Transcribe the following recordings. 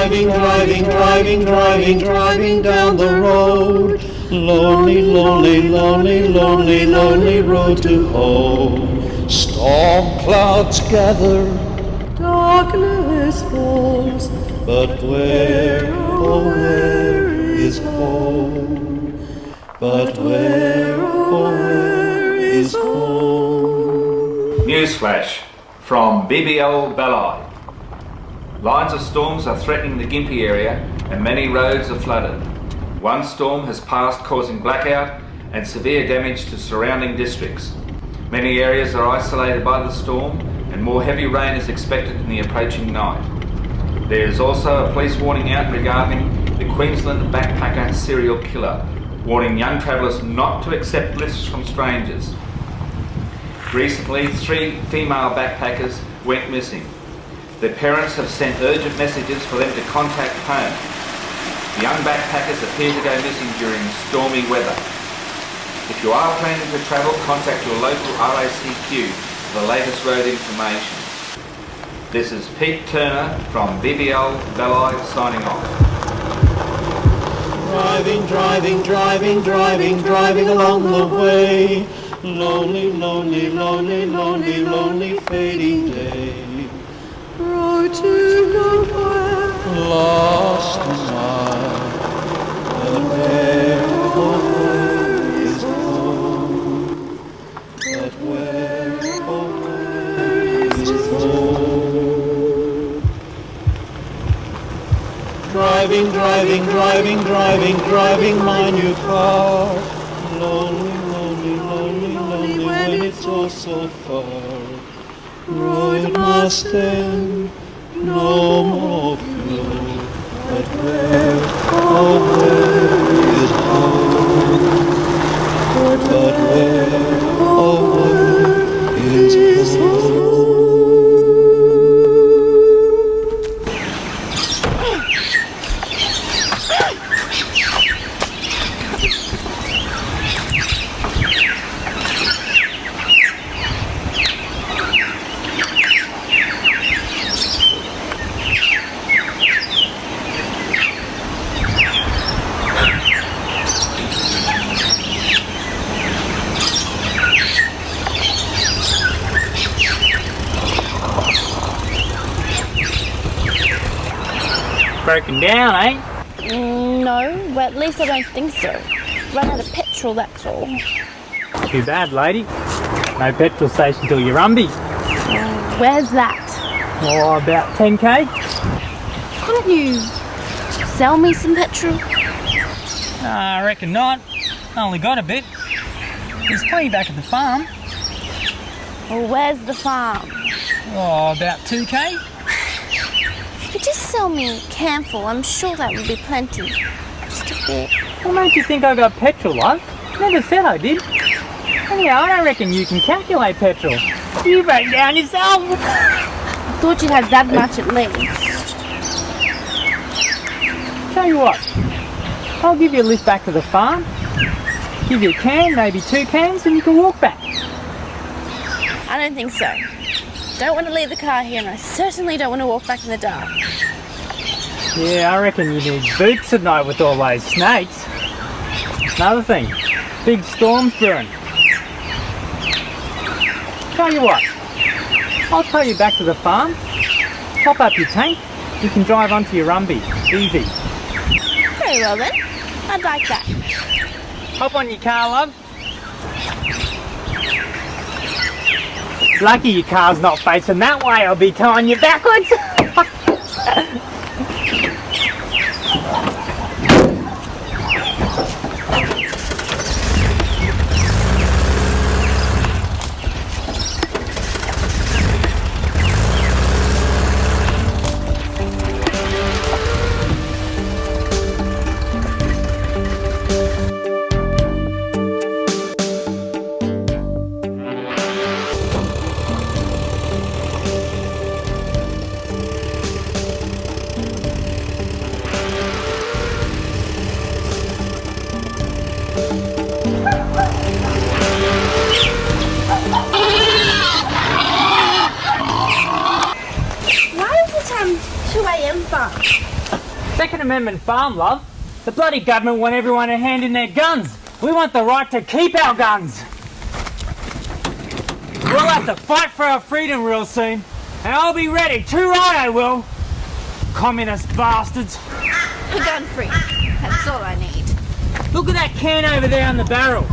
Driving, driving, driving, driving, driving down the road. Lonely, lonely, lonely, lonely, lonely road to hoe. Storm clouds gather, darkness falls, but where, oh where is home? But where, oh where is home? Newsflash from BBL Balai. Lines of storms are threatening the Gympie area and many roads are flooded. One storm has passed, causing blackout and severe damage to surrounding districts. Many areas are isolated by the storm and more heavy rain is expected in the approaching night. There is also a police warning out regarding the Queensland backpacker serial killer, warning young travellers not to accept lifts from strangers. Recently, 3 female backpackers went missing. Their parents have sent urgent messages for them to contact home. The young backpackers appear to go missing during stormy weather. If you are planning to travel, contact your local RACQ for the latest road information. This is Pete Turner from BBL Balai signing off. Driving, driving, driving, driving, driving along the way. Lonely, lonely, lonely, lonely, lonely fading day. Road to nowhere, lost in mine. But where, oh where is home? But where, oh where is home? Driving, driving, driving, driving, driving my new car. Lonely, lonely, lonely, lonely when it's all so far. Road must end, no more fuel. But where, oh where is home? But where, oh where is home? Broken down, eh? No, well at least I don't think so. Run out of petrol, that's all. Too bad, lady. No petrol station till Urumbi. Where's that? Oh, about 10k. Couldn't you sell me some petrol? I reckon not. I only got a bit. There's plenty back at the farm. Well, where's the farm? Oh, about 2k. If you could just sell me a canful, I'm sure that would be plenty. Just a bit. What made you think I got petrol, love? Never said I did. Anyhow, I don't reckon you can calculate petrol. You broke down yourself. I thought you had that much at least. Tell you what, I'll give you a lift back to the farm. Give you a can, maybe 2 cans, and you can walk back. I don't think so. Don't want to leave the car here, and I certainly don't want to walk back in the dark. Yeah, I reckon you need boots at night with all those snakes. Another thing, big storms brewing. Tell you what, I'll tow you back to the farm, top up your tank, you can drive onto your Urumbi, easy. Very well then, I'd like that. Hop on your car, love. Lucky your car's not facing that way, I'll be towing you backwards. Amendment farm, love. The bloody government want everyone to hand in their guns. We want the right to keep our guns. We'll have to fight for our freedom real soon. And I'll be ready. Too right I will. Communist bastards. Gun free. That's all I need. Look at that can over there on the barrel.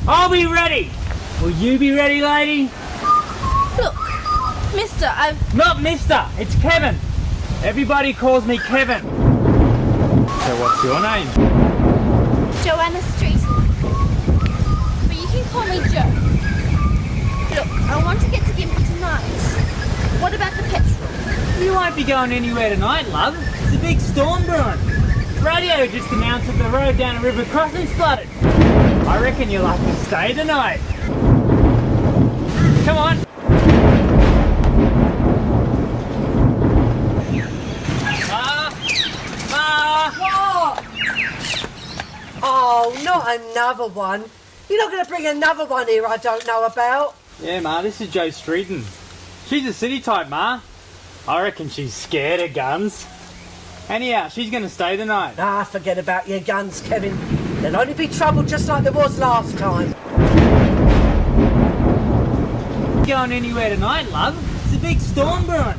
I'll be ready. Will you be ready, lady? Look, mister, Not mister, it's Kevin. Everybody calls me Kevin. So what's your name? Joanna Street. But you can call me Jo. Look, I want to get to Gympie tonight. What about the petrol? You won't be going anywhere tonight, love. It's a big storm brewing. Radio just announced that the road down a river crossing's flooded. I reckon you'll have to stay tonight. Come on. What? Oh, not another one. You're not going to bring another one here I don't know about. Yeah, Ma, this is Jo Streeton. She's a city type, Ma. I reckon she's scared of guns. Anyhow, she's going to stay tonight. Ah, forget about your guns, Kevin. There'll only be trouble just like there was last time. Going anywhere tonight, love? It's a big storm brewing.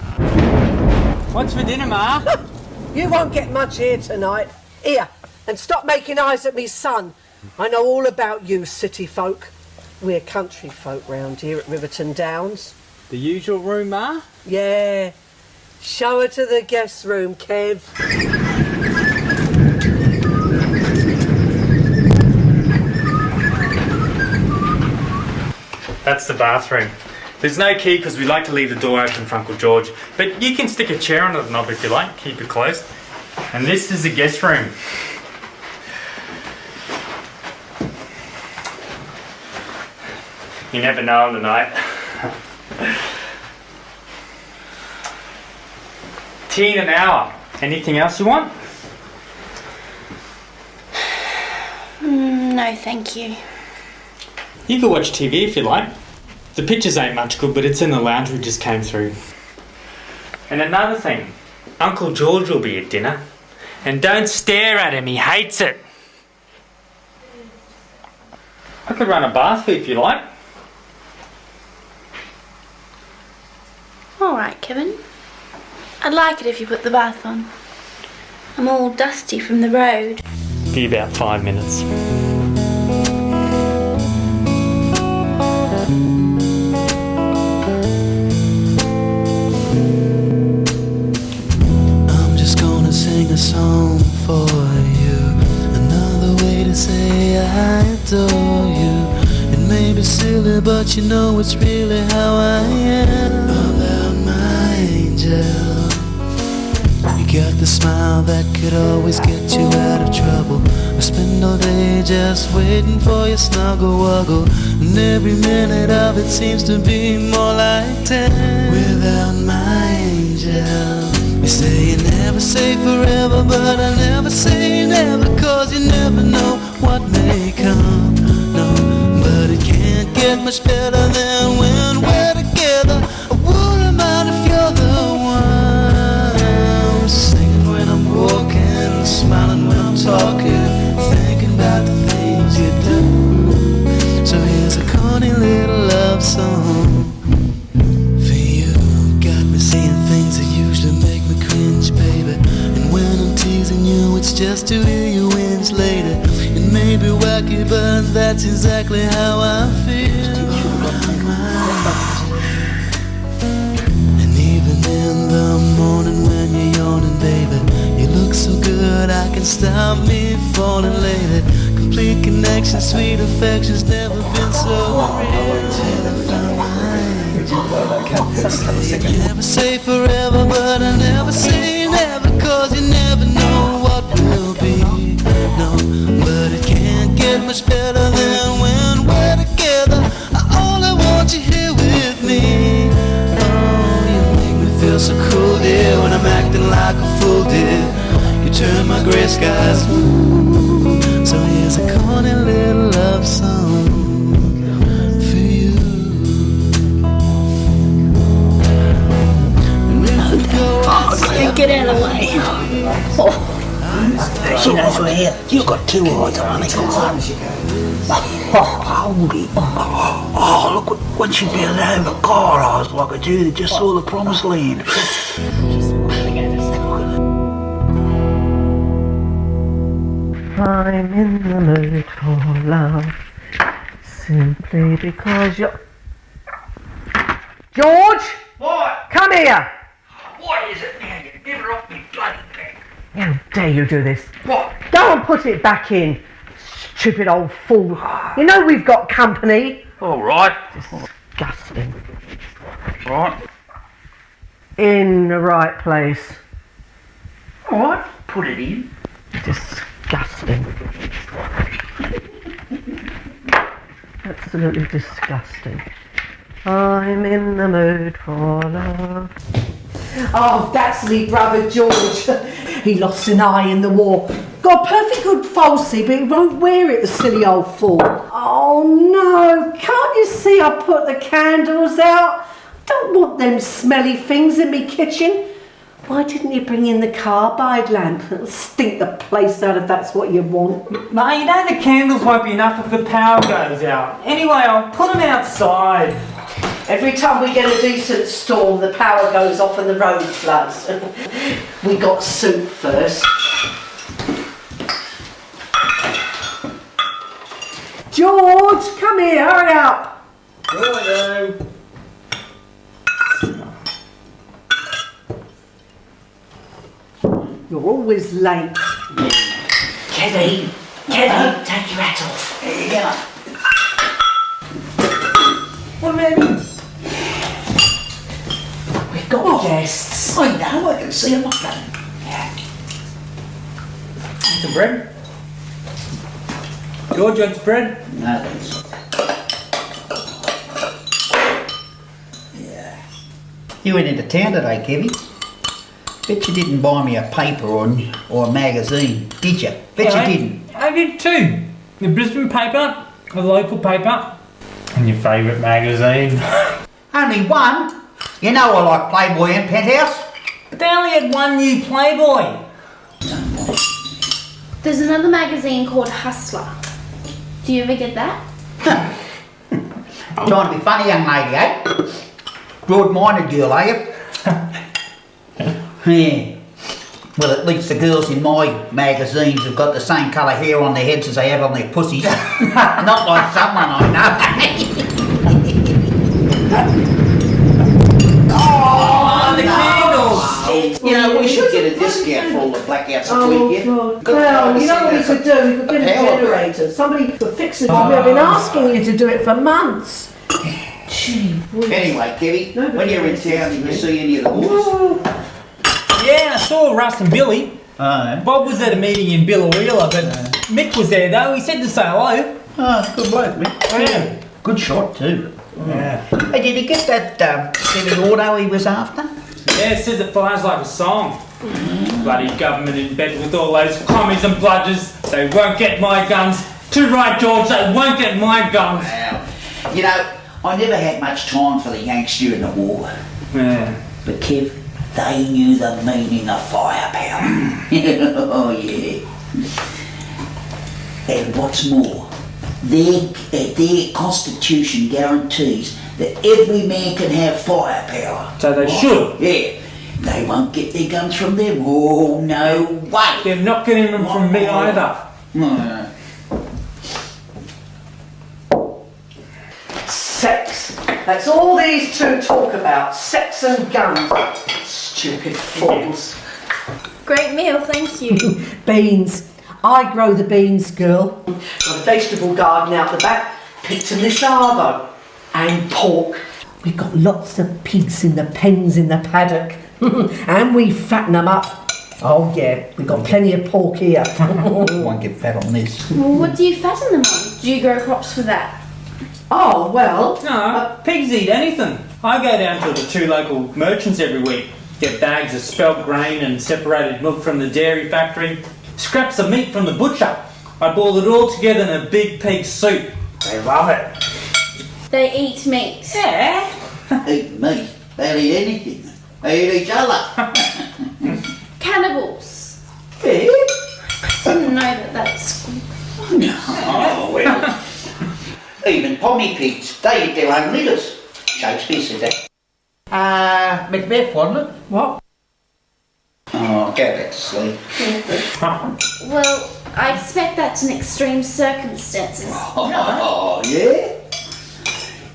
What's for dinner, Ma? You won't get much here tonight. Here, and stop making eyes at me, son. I know all about you city folk. We're country folk round here at Riverton Downs. The usual room, Ma? Yeah. Show her to the guest room, Kev. That's the bathroom. There's no key because we like to leave the door open for Uncle George, but you can stick a chair under the knob if you like, keep it closed. And this is the guest room. You never know on the night. Tea in an hour. Anything else you want? No, thank you. You can watch TV if you like. The pictures ain't much good, but it's in the lounge we just came through. And another thing, Uncle George will be at dinner. And don't stare at him, he hates it. I could run a bath for you if you like. All right, Kevin. I'd like it if you put the bath on. I'm all dusty from the road. Be about 5 minutes. I'm just gonna sing a song for you. Another way to say I adore you. It may be silly, but you know it's really how I am. About my angel. You got the smile that could always get you out of trouble. I spend all day just waiting for your snuggle wuggle, and every minute of it seems to be more like 10. Without my angel. You say you never say forever, but I never say never, cause you never know what may come. No, but it can't get much better than when we're together. I wouldn't mind if you're the one. Singing when I'm walking, smiling when I'm talking, thinking about the things you do. So here's a corny little love song for you. Got me seeing things that usually make me cringe, baby. And when I'm teasing you, it's just to hear you whinge later. It may be wacky, but that's exactly how I feel. And even in the morning when you're yawning, baby, you look so good, I can stop me falling later. Complete connection, sweet affection's never been so real. Till I found my angel. You never say forever, but I never say never, cause you never know what will be. No, but it can't get much better than when we're together. I only want you here with me. Oh, you make me feel so cool, dear, when I'm acting like a fool, dear. You turn my gray skies blue. So here's a corny little love song for you. She knows we're here. You've got two eyes, honey. Hold it. Oh, look, when she peeled over, God, I was like a Jew that just saw the promised land. I'm in the mood for love, simply because you're... George! What? Come here! What is it now? You give her off me bloody back. How dare you do this? What? Go and put it back in, stupid old fool. You know we've got company. All right. Disgusting. Right. In the right place. All right. Put it in. Disgusting. Absolutely disgusting. I'm in the mood for love. Oh, that's me brother George. He lost an eye in the war. Got a perfect good falsie, but he won't wear it, the silly old fool. Oh no, can't you see I put the candles out? Don't want them smelly things in me kitchen. Why didn't you bring in the carbide lamp? It'll stink the place out if that's what you want. Mate, you know the candles won't be enough if the power goes out. Anyway, I'll put them outside. Every time we get a decent storm, the power goes off and the road floods. We got soup first. George, come here, hurry up. Righto. You're always late. Kevin, take your hat off. There you go. What about you? We've got guests. I know, I can see them up there. Some bread? George, you want some bread? No, thanks. Yeah. You went into town today, Kevin. Bet you didn't buy me a paper or a magazine, did you? Bet you didn't. I did too. The Brisbane paper, the local paper, and your favourite magazine. Only one? You know I like Playboy and Penthouse. But they only had one new Playboy. There's another magazine called Hustler. Do you ever get that? Trying to be funny, young lady, eh? Broad-minded girl, are you? Yeah. Well, at least the girls in my magazines have got the same colour hair on their heads as they have on their pussies. Not like someone I know. Oh, the candles! You know, we should get a discount for all the blackouts that we get. Well, you know what we could do? We could get a generator. Somebody could fix it. We've been asking you to do it for months. Gee whiz. Anyway, Kevy, when you're in town, did you see any of the boys? Yeah, I saw Russ and Billy. Oh, Bob was at a meeting in Billawheeler, but Mick was there though. He said to say hello. oh, good bloke, Mick. Yeah. Good shot too. Yeah. Hey, did he get that Chevy auto he was after? Yeah, it says it flies like a song. Bloody government in bed with all those commies and bludgers. They won't get my guns. Too right, George, they won't get my guns. Wow. You know, I never had much time for the Yanks during the war. Yeah. But Kev, they knew the meaning of firepower. Oh yeah. And what's more, their constitution guarantees that every man can have firepower. So they should. Yeah. They won't get their guns from them. Oh, no way. They're not getting them from me either. No. Sex. That's all these two talk about. Sex and guns. Stupid fools. Great meal, thank you. Beans. I grow the beans, girl. Got a vegetable garden out the back. Picked them this arvo. And pork. We've got lots of pigs in the pens in the paddock. And we fatten them up. Oh yeah, we've got plenty of pork here. Won't get fat on this. What do you fatten them on? Do you grow crops for that? Oh, well. No, pigs eat anything. I go down to the two local merchants every week, get bags of spelt grain and separated milk from the dairy factory, scraps of meat from the butcher. I boil it all together in a big pig soup. They love it. They eat meat. Yeah. Eat meat. They'll eat anything. They eat each other. Cannibals. Yeah. Didn't know that's... Oh, well. Even pommy pigs, they eat their own litters. Shakespeare said that. Macbeth, wasn't it? What? Oh, go back to sleep. Well, I expect that's in extreme circumstances. Oh, yeah?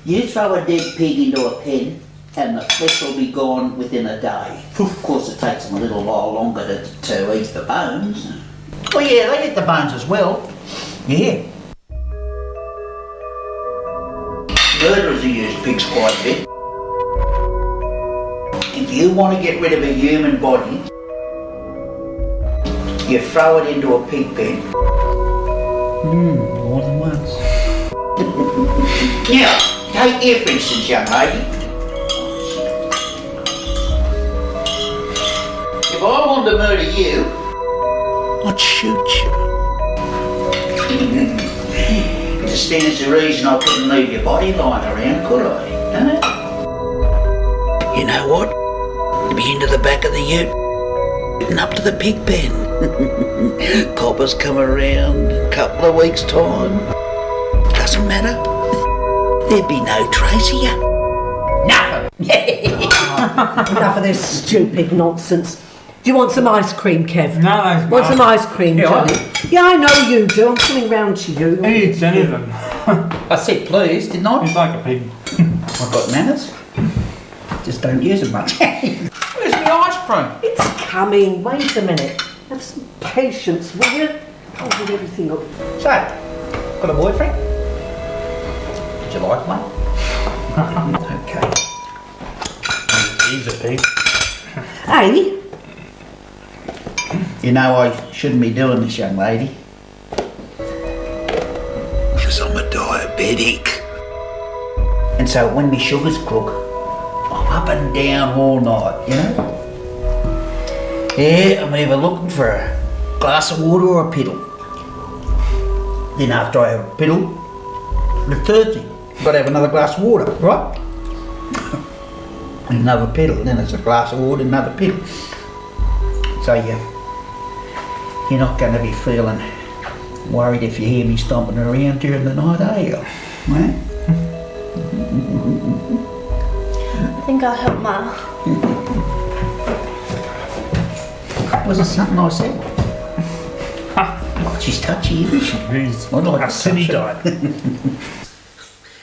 You throw a dead pig into a pen and the flesh will be gone within a day. Of course, it takes them a little while longer to eat the bones. Oh yeah, they eat the bones as well. Yeah. Murderers use pigs quite a bit. If you want to get rid of a human body, you throw it into a pig pen. More than once. Now, take here for instance, young lady. If I wanted to murder you, I'd shoot you. It stands to reason I couldn't leave your body lying around, could I? Huh? You know what? Be into the back of the ute and up to the pig pen. Coppers come around a couple of weeks' time. Doesn't matter. There'd be no trace of you. Nothing. Enough of this stupid nonsense. Do you want some ice cream, Kev? No, Want some ice cream, Johnny? Yeah, I know you do. I'm coming round to you. Who eats any of them? I said please, didn't I? He's like a pig. I've got manners. Just don't use them much. Where's my ice cream? It's coming. Wait a minute. Have some patience, will you? I'll get everything up. So, got a boyfriend? Did you like one? Okay. He's a pig. Hey? You know I shouldn't be doing this, young lady. Because I'm a diabetic. And so when my sugar's crook, I'm up and down all night, you know? Yeah, I'm either looking for a glass of water or a piddle. Then after I have a piddle, I'm thirsty. Got to have another glass of water, right? And another piddle, then it's a glass of water, another piddle. So you're not going to be feeling worried if you hear me stomping around during the night, are you? Right? I think I'll help Ma. Was it something I said? Oh, she's touchy, isn't she? He's I like a silly touch her. guy.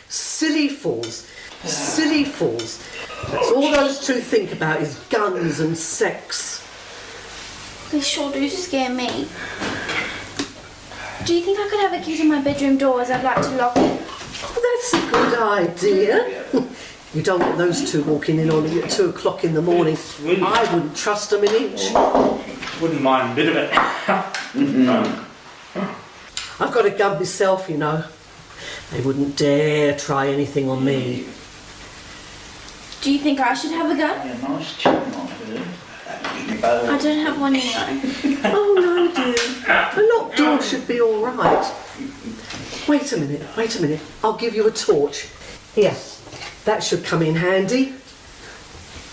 Silly fools. Silly fools. That's all those two think about is guns and sex. They sure do scare me. Do you think I could have a key to my bedroom door as I'd like to lock it? Oh, that's a good idea. You don't want those two walking in on you at 2 o'clock in the morning. I wouldn't trust them an inch. Wouldn't mind a bit of it. I've got a gun myself, you know. They wouldn't dare try anything on me. Do you think I should have a gun? Yeah, nice chap, not her. I don't have one, you know. Oh no, dear. A locked door should be all right. Wait a minute. I'll give you a torch. Here, that should come in handy.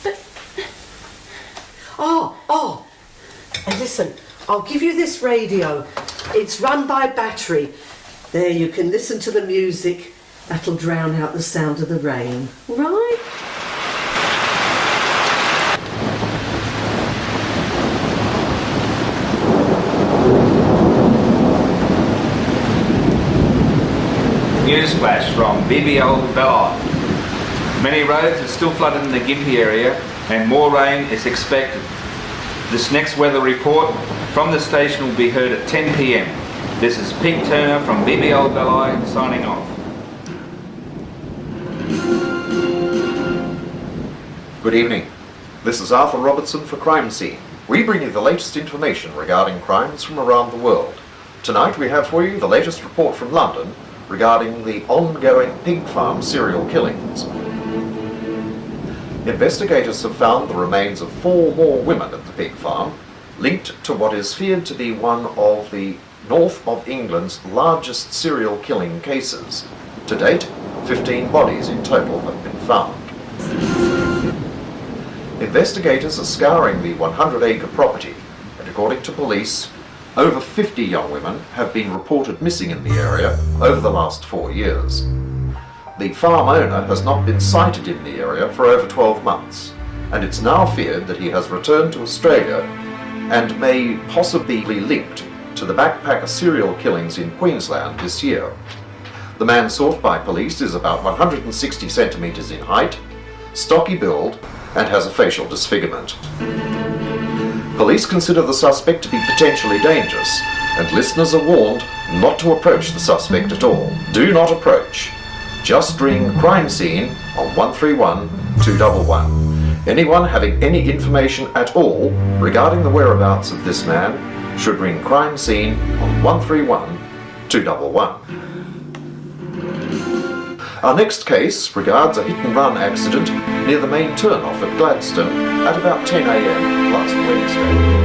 But... Oh, and listen, I'll give you this radio. It's run by battery. There, you can listen to the music. That'll drown out the sound of the rain. Right? Newsflash from BBL Belleye. Many roads are still flooded in the Gympie area and more rain is expected. This next weather report from the station will be heard at 10 p.m. This is Pete Turner from BBL Belleye signing off. Good evening. This is Arthur Robertson for Crime Scene. We bring you the latest information regarding crimes from around the world. Tonight we have for you the latest report from London regarding the ongoing pig farm serial killings. Investigators have found the remains of 4 more women at the pig farm, linked to what is feared to be one of the north of England's largest serial killing cases. To date, 15 bodies in total have been found. Investigators are scouring the 100-acre property, and according to police, Over 50 young women have been reported missing in the area over the last 4 years. The farm owner has not been sighted in the area for over 12 months, and it's now feared that he has returned to Australia and may possibly be linked to the backpacker serial killings in Queensland this year. The man sought by police is about 160 centimetres in height, stocky build, and has a facial disfigurement. Police consider the suspect to be potentially dangerous, and listeners are warned not to approach the suspect at all. Do not approach. Just ring crime scene on 131 211. Anyone having any information at all regarding the whereabouts of this man should ring crime scene on 131 211. Our next case regards a hit-and-run accident near the main turn-off at Gladstone at about 10 a.m. last Wednesday.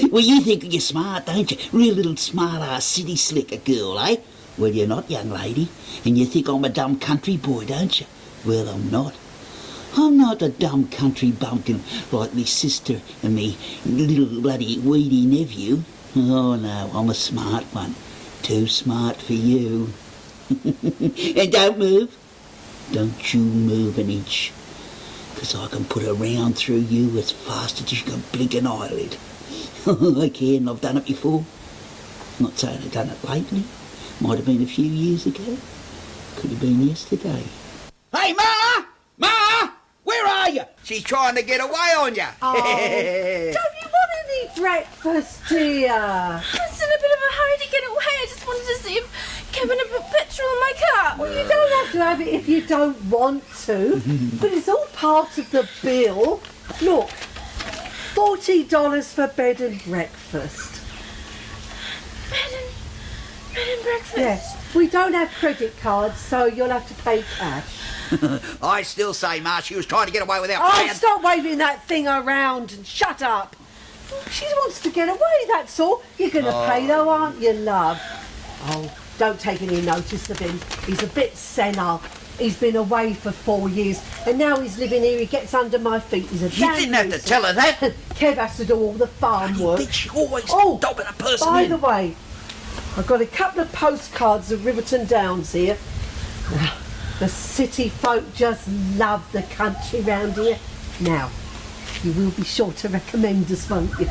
Well, you think you're smart, don't you? Real little smart-ass city slicker girl, eh? Well, you're not, young lady. And you think I'm a dumb country boy, don't you? Well, I'm not. I'm not a dumb country bumpkin like me sister and me little bloody weedy nephew. Oh, no, I'm a smart one. Too smart for you. And don't move. Don't you move an inch. 'Cause I can put a round through you as fast as you can blink an eyelid. I can, I've done it before. Not saying I've done it lately. Might have been a few years ago. Could have been yesterday. Hey, Ma! Ma! Where are you? She's trying to get away on you. Oh, don't you want any breakfast, dear? I was in a bit of a hurry to get away. I just wanted to see if Kevin had put petrol in my car. Well, you don't have to have it if you don't want to, but it's all part of the bill. Look, $40 for bed and breakfast. Bed and breakfast? Yes, we don't have credit cards, so you'll have to pay cash. I still say, Ma, she was trying to get away without paying. Oh, stop waving that thing around and shut up. She wants to get away, that's all. You're going to pay though, aren't you, love? Oh, don't take any notice of him. He's a bit senile. He's been away for 4 years, and now he's living here. He gets under my feet. He's a You didn't have to tell her that. Kev has to do all the farm work. She always stopping a person by in. the way, I've got a couple of postcards of Riverton Downs here. Now, the city folk just love the country round here. Now, you will be sure to recommend us, won't you?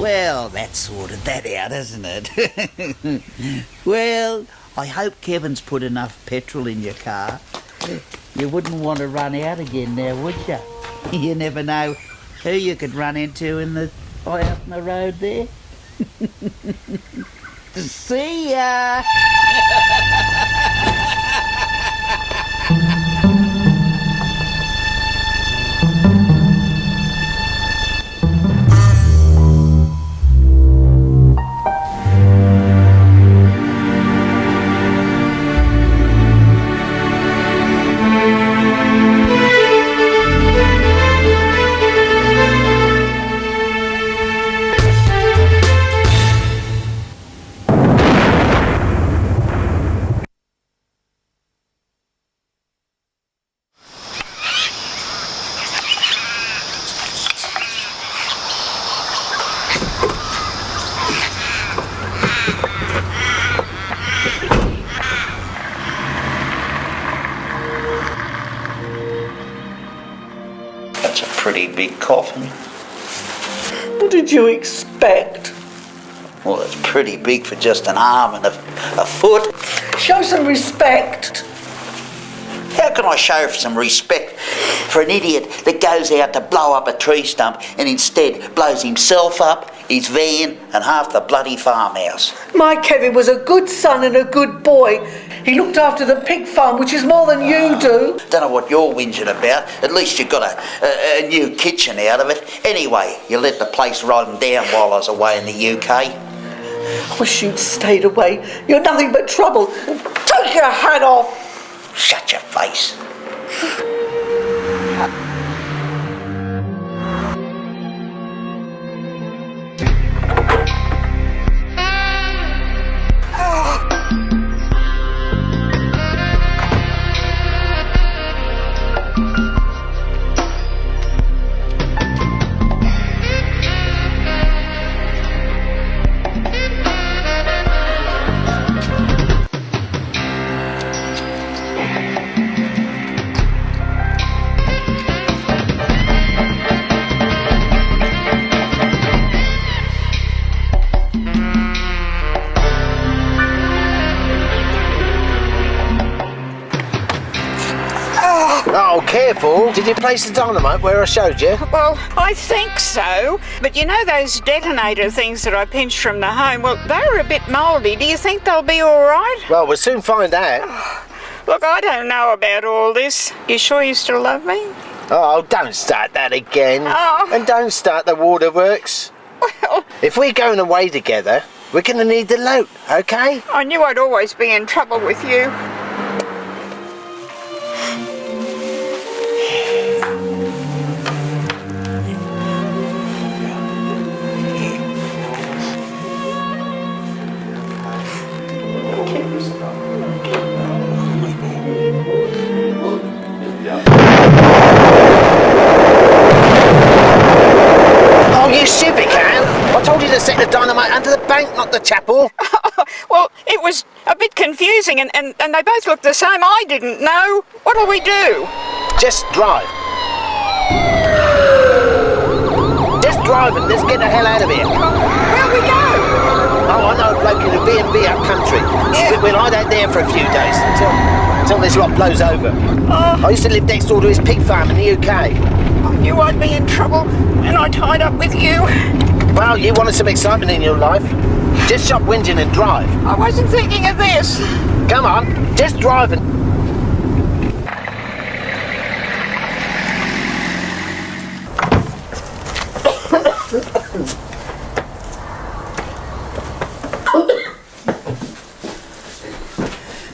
Well, that sorted that out, hasn't it? Well, I hope Kevin's put enough petrol in your car. You wouldn't want to run out again now, would you? You never know who you could run into out on the road there. See ya! That's a pretty big coffin. What did you expect? Well, it's pretty big for just an arm and a foot. Show some respect. How can I show some respect for an idiot that goes out to blow up a tree stump and instead blows himself up, his van and half the bloody farmhouse? My Kevin was a good son and a good boy. He looked after the pig farm, which is more than you do. Don't know what you're whinging about. At least you got a new kitchen out of it. Anyway, you let the place run down while I was away in the UK. I wish you'd stayed away. You're nothing but trouble. Take your hat off. Shut your face. Oh, careful. Did you place the dynamite where I showed you? Well, I think so. But you know those detonator things that I pinched from the home? Well, they're a bit mouldy. Do you think they'll be all right? Well, we'll soon find out. Look, I don't know about all this. You sure you still love me? Oh, don't start that again. Oh. And don't start the waterworks. Well, If we're going away together, we're going to need the loot, okay? I knew I'd always be in trouble with you. Oh, you stupid can! I told you to set the dynamite under the bank, not the chapel. Well, it was a bit confusing and they both looked the same. I didn't know. What'll we do? Just drive. Just drive and let's get the hell out of here. Where'll we go? Oh, I know a bloke in a B&B up country. Yeah. We'll hide out there for a few days until this lot blows over. Oh. I used to live next door to his pig farm in the UK. I knew I'd be in trouble and I tied up with you. Well, you wanted some excitement in your life. Just stop whinging and drive. I wasn't thinking of this. Come on, just drive and...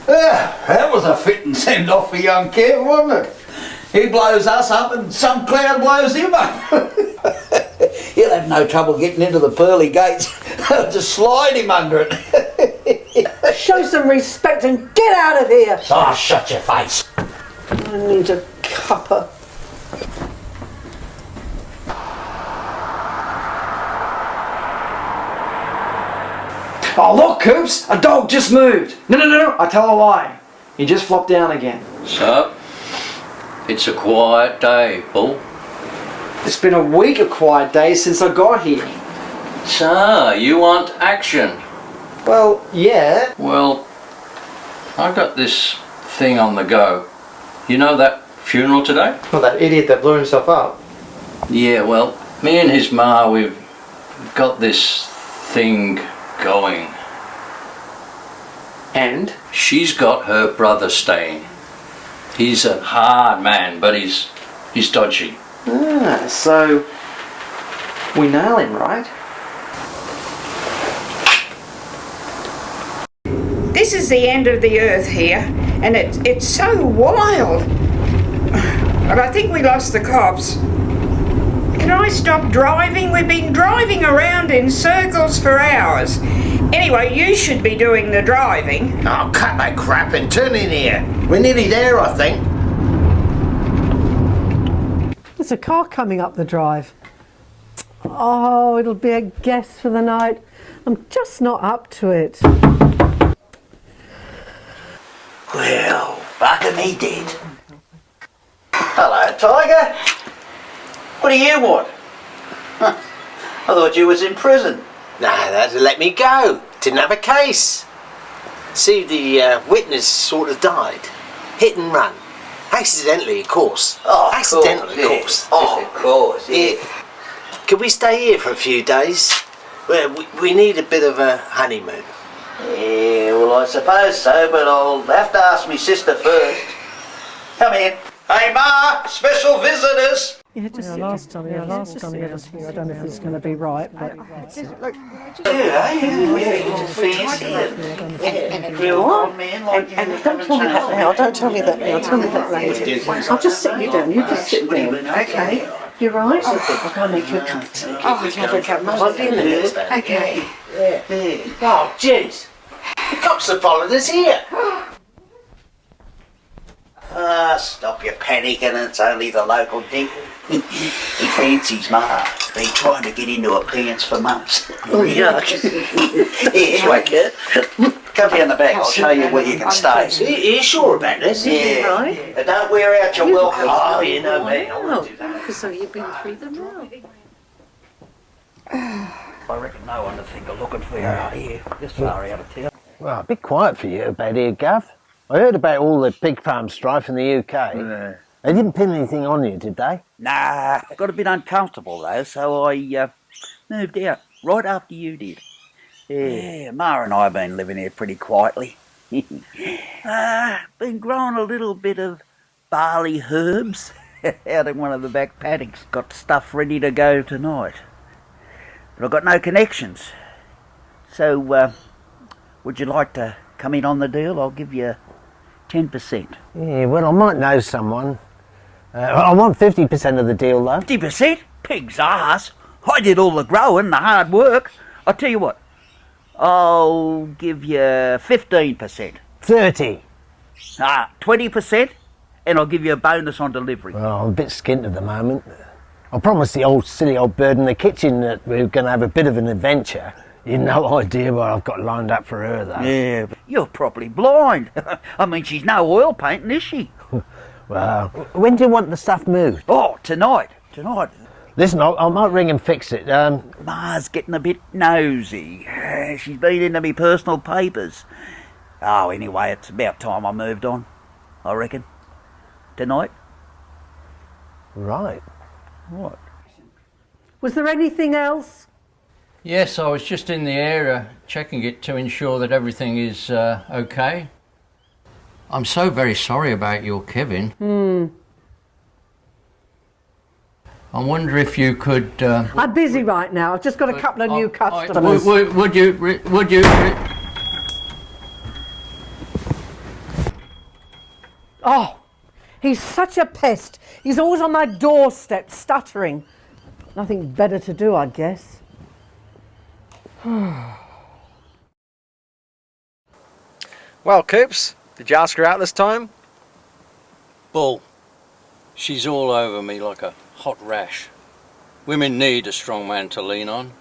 That was a fitting send-off for young Kev, wasn't it? He blows us up and some cloud blows him up. He'll have no trouble getting into the pearly gates. They'll just slide him under it. Show some respect and get out of here. Oh, shut your face. I need a cuppa. Oh, look, Coops! A dog just moved! No, I tell a lie. He just flopped down again. So, it's a quiet day, Bull. It's been a week of quiet days since I got here. So, you want action? Well, yeah. Well, I got this thing on the go. You know that funeral today? Well, that idiot that blew himself up. Yeah, well, me and his ma, we've got this thing going. And? She's got her brother staying. He's a hard man, but he's dodgy. Ah, so we nail him, right? This is the end of the earth here, and it's so wild. But I think we lost the cops. Can I stop driving? We've been driving around in circles for hours. Anyway, you should be doing the driving. Oh, cut that crap and turn in here. We're nearly there, I think. There's a car coming up the drive. Oh, it'll be a guest for the night. I'm just not up to it. Well, bugger me dead. Hello, Tiger. What do you want? Huh. I thought you was in prison. Nah, they let me go. Didn't have a case. See, the witness sort of died. Hit and run. Accidentally, of course. Oh, accidentally, of course. Oh, of course. Yeah. Can we stay here for a few days? Well, we need a bit of a honeymoon. Yeah, well, I suppose so, but I'll have to ask my sister first. Come in. Hey, Ma, special visitors. Yeah, last time you had us here. I don't know if it's going to be right, but... Don't tell me that now, don't tell me that now, tell me that later. I'll just sit you down, you just sit down. Okay, you're right? I'll go and make you a cup of tea. Oh, okay, have a cup. Might be a minute. Okay. Oh, jeez. The cops have followed us here. Stop your panicking, it's only the local dick. He fancies Ma. Been trying to get into her pants for months. Oh, yuck. Here, wait, come down the back, I'll show you where you can stay. Are you sure about this? Yeah. Right? Don't wear out your welcome. Oh, you know me. I won't do that. Because so you've been through them now. I reckon no one would think of looking for you out here, this far out of town. Well, a bit quiet for you about here, Gav. I heard about all the pig farm strife in the UK. Yeah. They didn't pin anything on you, did they? Nah, got a bit uncomfortable though, so I moved out right after you did. Yeah, Ma and I have been living here pretty quietly. Been growing a little bit of barley herbs out in one of the back paddocks. Got stuff ready to go tonight. But I've got no connections. So, would you like to come in on the deal? I'll give you 10%. Yeah, well, I might know someone. I want 50% of the deal, though. 50%? Pig's arse. I did all the growing, the hard work. I'll tell you what, I'll give you 15%. 30. 20%, and I'll give you a bonus on delivery. Well, I'm a bit skint at the moment. I promised the silly old bird in the kitchen that we were going to have a bit of an adventure. You've no idea what I've got lined up for her, though. Yeah, but you're properly blind. I mean, she's no oil painting, is she? Well, when do you want the stuff moved? Oh, tonight. Listen, I might ring and fix it. Ma's getting a bit nosy. She's been into me personal papers. Oh, anyway, it's about time I moved on, I reckon. Tonight. Right. What? Was there anything else? Yes, I was just in the area checking it to ensure that everything is okay. I'm so very sorry about your Kevin. I wonder if you could... I'm busy right now. I've just got a couple of new customers. Would you... Oh, he's such a pest. He's always on my doorstep, stuttering. Nothing better to do, I guess. Well, Coops, did you ask her out this time? Bull, she's all over me like a hot rash. Women need a strong man to lean on.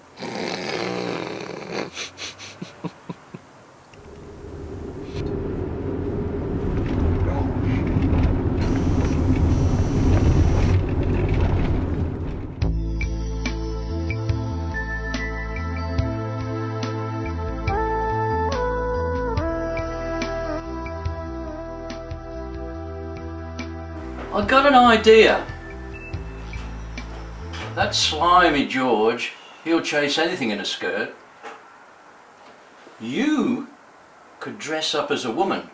I got an idea. That slimy George, he'll chase anything in a skirt. You could dress up as a woman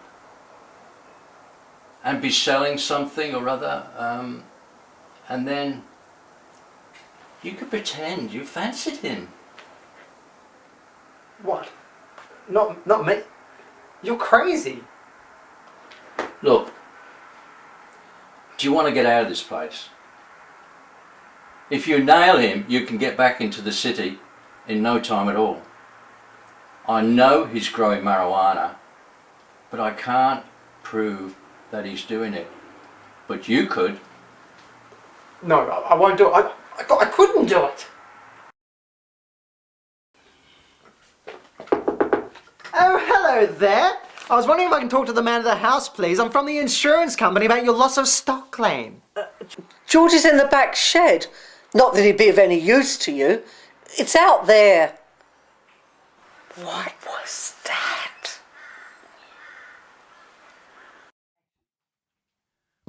and be selling something or other, and then you could pretend you fancied him. What? Not me? You're crazy. Look, do you want to get out of this place? If you nail him, you can get back into the city in no time at all. I know he's growing marijuana, but I can't prove that he's doing it. But you could. No, I won't do it. I couldn't do it. Oh, hello there. I was wondering if I can talk to the man of the house, please. I'm from the insurance company about your loss of stock claim. George is in the back shed. Not that he'd be of any use to you. It's out there. What was that?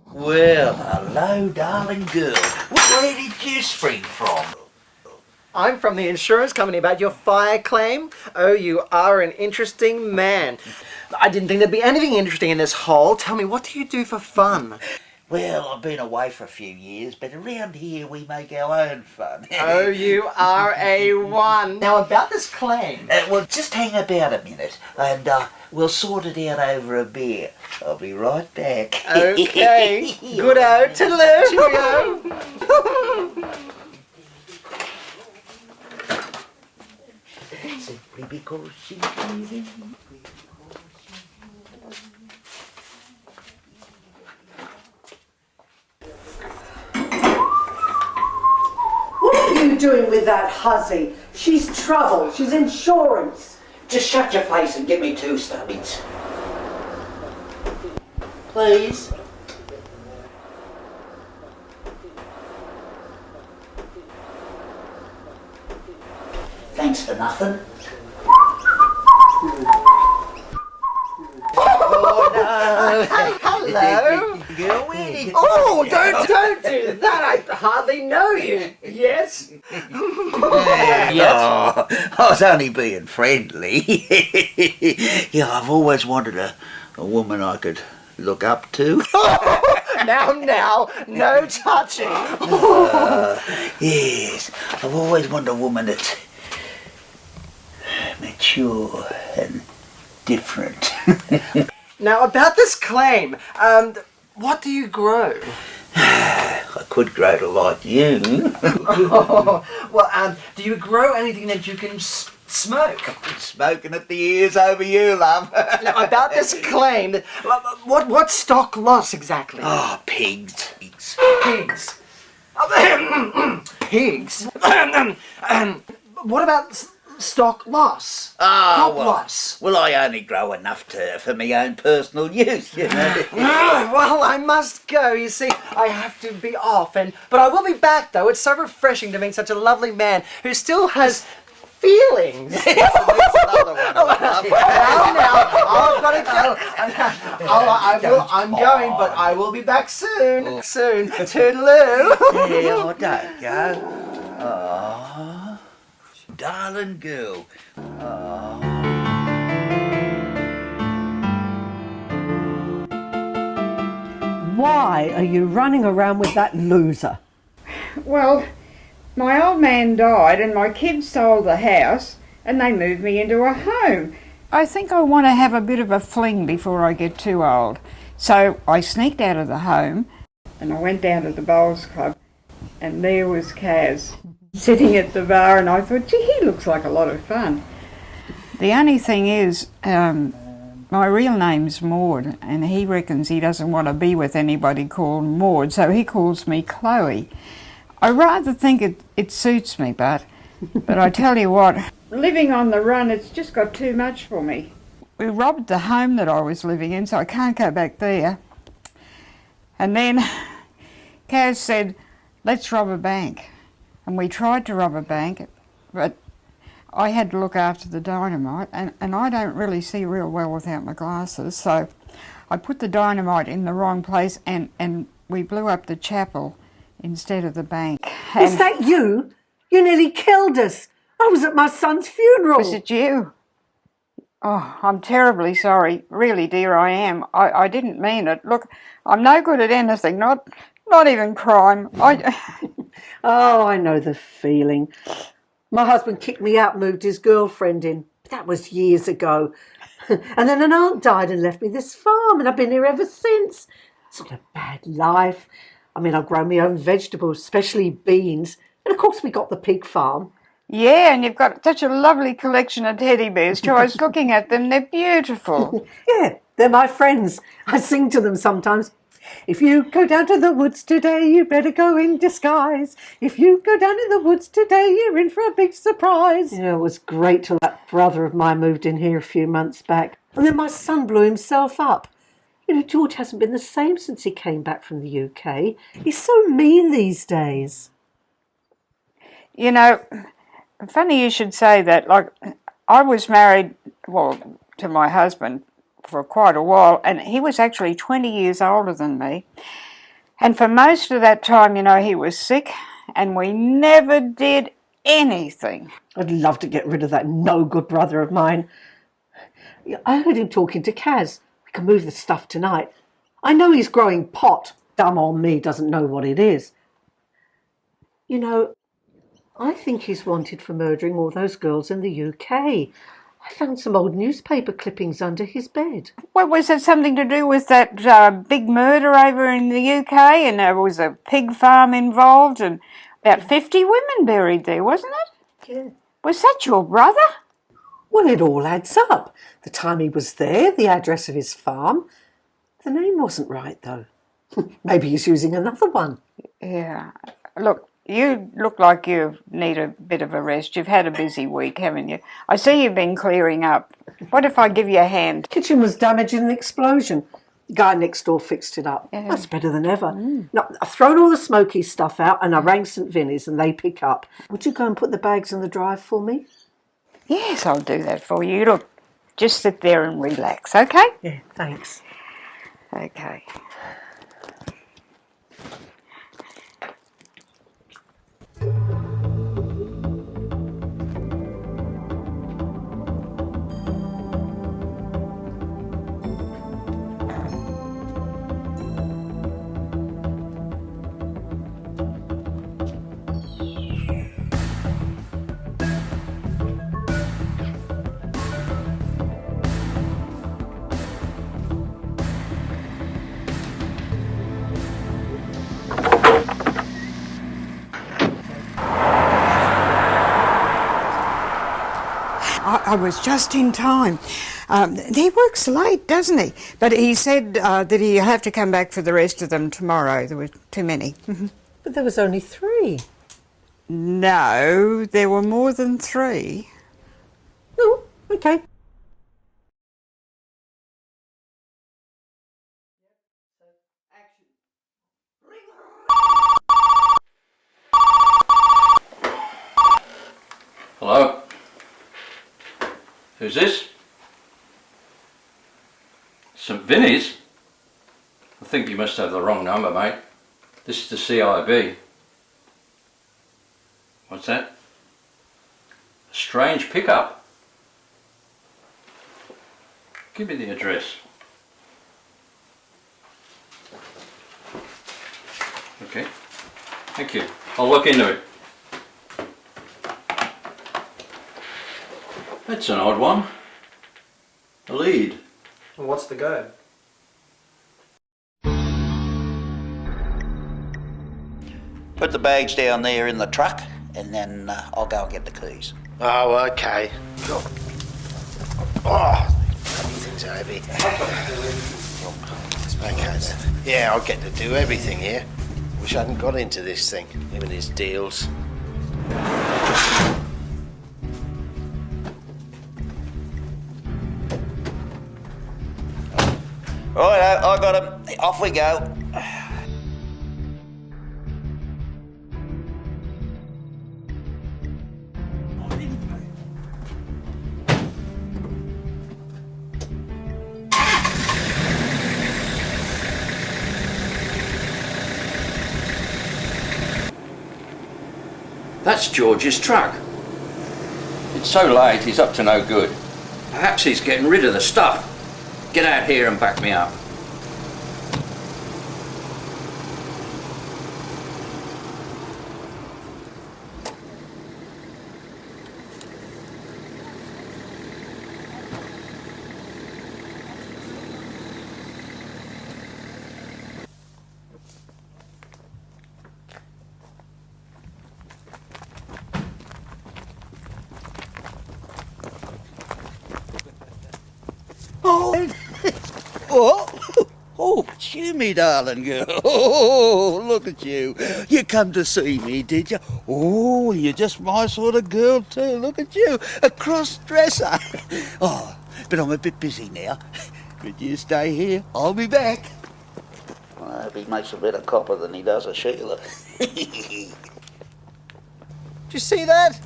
Well, hello, darling girl. Where did you spring from? I'm from the insurance company about your fire claim. Oh, you are an interesting man. I didn't think there'd be anything interesting in this hole. Tell me, what do you do for fun? Well, I've been away for a few years, but around here we make our own fun. Oh, you are a one. Now, about this claim. Well, just hang about a minute, and we'll sort it out over a beer. I'll be right back. Okay. Good-o, toodaloo. Cheerio. Simply because she's leaving. What are you doing with that hussy? She's trouble. She's insurance. Just shut your face and give me 2 stubbies. Please. Thanks for nothing. Oh, no. Hello. Girl, where did Oh, don't do that. I hardly know you. Yes? Oh, I was only being friendly. Yeah, I've always wanted a woman I could look up to. Now, no touching. Yes, I've always wanted a woman that's mature and different. Now, about this claim, what do you grow? I could grow to like you. Well, do you grow anything that you can smoke? I've been smoking at the ears over you, love. Now, about this claim, what stock loss exactly? Oh, pigs. Pigs. Pigs? What about stock loss? Crop loss? Well, I only grow enough for my own personal use, you know. Well, I must go. You see, I have to be off, but I will be back, though. It's so refreshing to meet such a lovely man who still has feelings. That's another one. Now, I've got to go. I'm going, but I will be back soon. Soon. Toodaloo. Yeah, don't go. Oh, darling girl. Oh. Why are you running around with that loser? Well, my old man died and my kids sold the house and they moved me into a home. I think I want to have a bit of a fling before I get too old. So I sneaked out of the home and I went down to the bowls club and there was Kaz sitting at the bar and I thought, gee, he looks like a lot of fun. The only thing is, my real name's Maud and he reckons he doesn't want to be with anybody called Maud, so he calls me Chloe. I rather think it suits me, but I tell you what, living on the run, it's just got too much for me. We robbed the home that I was living in, so I can't go back there. And then Kaz said, let's rob a bank. And we tried to rob a bank, but I had to look after the dynamite, and I don't really see real well without my glasses, so I put the dynamite in the wrong place and we blew up the chapel instead of the bank. Is that you? You nearly killed us. I was at my son's funeral. Was it you? Oh, I'm terribly sorry. Really, dear, I am. I didn't mean it. Look, I'm no good at anything, not even crime. Oh, I know the feeling. My husband kicked me out and moved his girlfriend in. That was years ago. And then an aunt died and left me this farm, and I've been here ever since. It's not a bad life. I mean, I've grown my own vegetables, especially beans. And of course we got the pig farm. Yeah, and you've got such a lovely collection of teddy bears too. I was looking at them, they're beautiful. Yeah, they're my friends. I sing to them sometimes. If you go down to the woods today, you better go in disguise. If you go down in the woods today, you're in for a big surprise. Yeah, it was great till that brother of mine moved in here a few months back. And then my son blew himself up. You know, George hasn't been the same since he came back from the UK. He's so mean these days. You know, funny you should say that. Like, I was married, well, to my husband for quite a while, and he was actually 20 years older than me. And for most of that time, you know, he was sick, and we never did anything. I'd love to get rid of that no-good brother of mine. I heard him talking to Kaz. We can move the stuff tonight. I know he's growing pot. Dumb on me doesn't know what it is. You know, I think he's wanted for murdering all those girls in the UK. I found some old newspaper clippings under his bed. Well, was it something to do with that big murder over in the UK, and there was a pig farm involved and about 50 women buried there, wasn't it? Yeah. Was that your brother? Well, it all adds up. The time he was there, the address of his farm. The name wasn't right, though. Maybe he's using another one. Yeah. Look, you look like you need a bit of a rest. You've had a busy week, haven't you? I see you've been clearing up. What if I give you a hand? Kitchen was damaged in an explosion. The guy next door fixed it up. Yeah. That's better than ever. Now, I've thrown all the smoky stuff out and I rang St Vinny's and they pick up. Would you go and put the bags in the drive for me? Yes, I'll do that for you. Look, just sit there and relax, okay? Yeah, thanks. Okay. I was just in time. He works late, doesn't he? But he said that he'll have to come back for the rest of them tomorrow. There were too many. But there was only 3. No, there were more than 3. Oh, okay. Hello? Who's this? St Vinny's? I think you must have the wrong number, mate. This is the CIB. What's that? A strange pickup? Give me the address. Okay, thank you. I'll look into it. That's an odd one. A lead. And what's the go? Put the bags down there in the truck, and then I'll go and get the keys. Oh, okay. Oh, everything's heavy. Okay, yeah, I'll get to do everything here. Wish I hadn't got into this thing, him and his deals. Right, I got him. Off we go. That's George's truck. It's so late, he's up to no good. Perhaps he's getting rid of the stuff. Get out here and back me up. Oh, Jimmy, darling girl. Oh, look at you. You come to see me, did you? Oh, you're just my sort of girl too. Look at you, a cross-dresser. Oh, but I'm a bit busy now. Could you stay here? I'll be back. I hope he makes a better copper than he does a Sheila. Did you see that?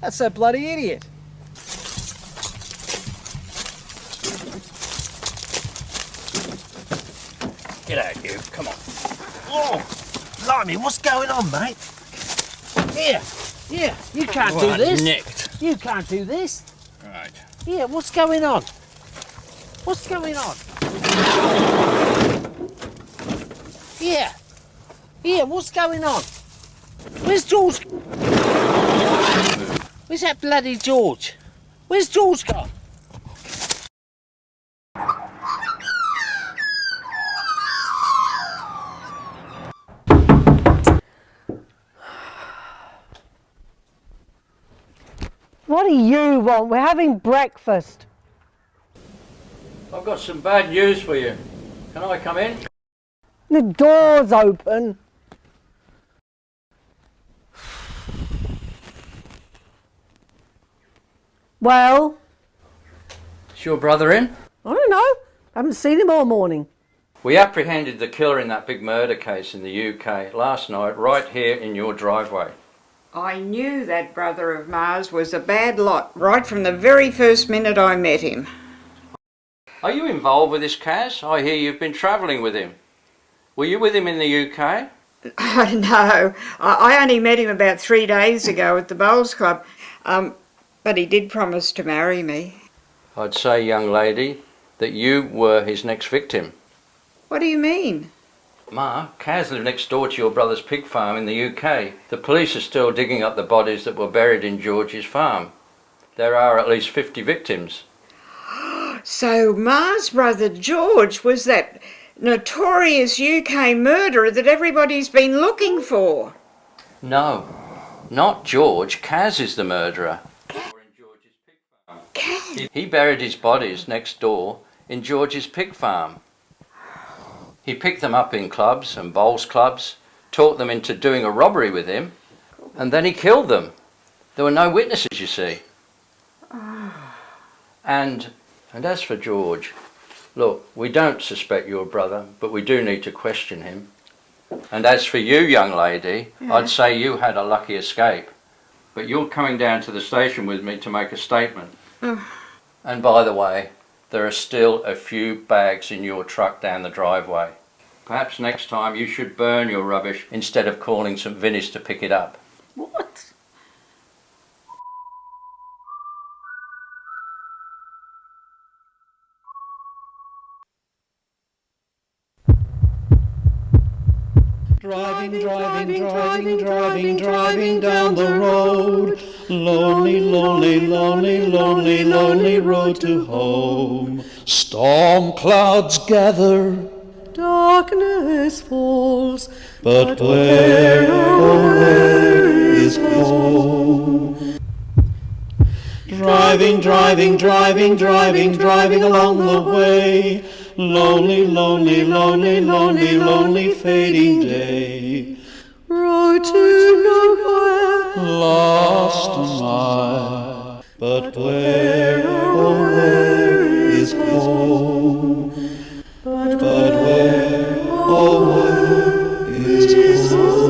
That's that bloody idiot. Get out, you. Come on. Oh, blimey, what's going on, mate? Here, you can't do this. Nicked. You can't do this. Right. Here, what's going on? What's going on? Here, what's going on? Where's George? Where's that bloody George? Where's George gone? What do you want? We're having breakfast. I've got some bad news for you. Can I come in? The door's open. Well, Is your brother in? I don't know. Haven't seen him all morning. We apprehended the killer in that big murder case in the UK last night, right here in your driveway. I knew that brother of Mars was a bad lot right from the very first minute I met him. Are you involved with this Kaz? I hear you've been travelling with him. Were you with him in the UK? No, I only met him about 3 days ago at the Bowls Club, but he did promise to marry me. I'd say, young lady, that you were his next victim. What do you mean? Ma, Kaz lived next door to your brother's pig farm in the UK. The police are still digging up the bodies that were buried in George's farm. There are at least 50 victims. So Ma's brother George was that notorious UK murderer that everybody's been looking for? No, not George. Kaz is the murderer. Kaz? He buried his bodies next door in George's pig farm. He picked them up in clubs and bowls clubs, talked them into doing a robbery with him, and then he killed them. There were no witnesses, you see. And as for George, look, we don't suspect your brother, but we do need to question him. And as for you, young lady, I'd say you had a lucky escape. But you're coming down to the station with me to make a statement. And by the way, there are still a few bags in your truck down the driveway. Perhaps next time you should burn your rubbish instead of calling St Vinny's to pick it up. What? Driving down the road. Lonely, lonely, lonely, lonely, lonely road to home. Storm clouds gather, Darkness falls, but where, oh where is home? Driving along the way. Lonely, lonely, lonely, lonely, lonely fading day. Road to nowhere, Lost am I, but where, oh where is home? But where, oh where is home?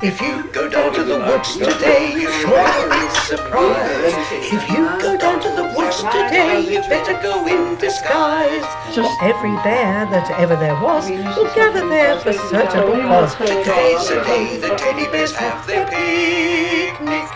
If you go down to the woods today, you sure will be surprised. If you go down to the woods was today, you better go in disguise. For every bear that ever there was will gather there for certain because today's the day the teddy bears have their picnic.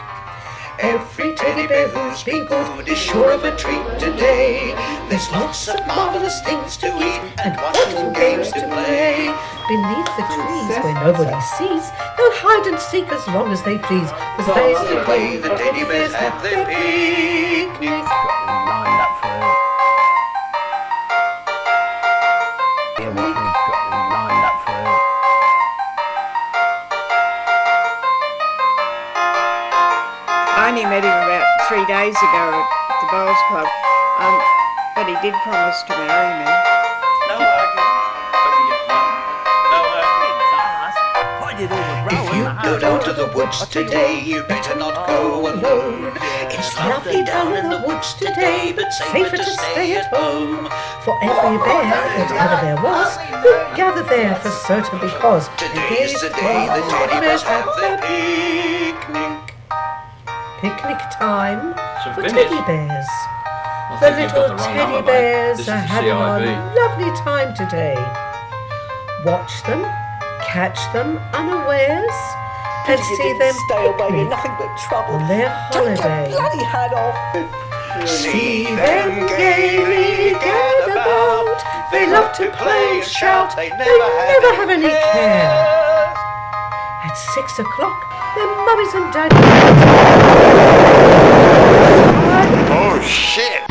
Every teddy bear who's been good is sure of a treat today. There's lots of marvellous things to eat and wonderful games to play. Beneath the trees where nobody sees, they'll hide and seek as long as they please. Cause today's the day the teddy bears have their picnic. I only met him about 3 days ago at the Bowls Club, but he did promise to marry me. If you go down to the woods today, you better not go alone. It's lovely down in the woods today, but safer to stay at home. For every bear that ever there was will gather there for certain because today's the day the teddy bears have their picnic. Picnic time for teddy bears. The little teddy bears are having a lovely time today. Watch them, catch them unawares, and see them picnic nothing but trouble. on their holiday. Bloody hat off. See them gaily gather about. They love to play and shout. They never have any care. At 6 o'clock, their mummies and daddies. Oh shit!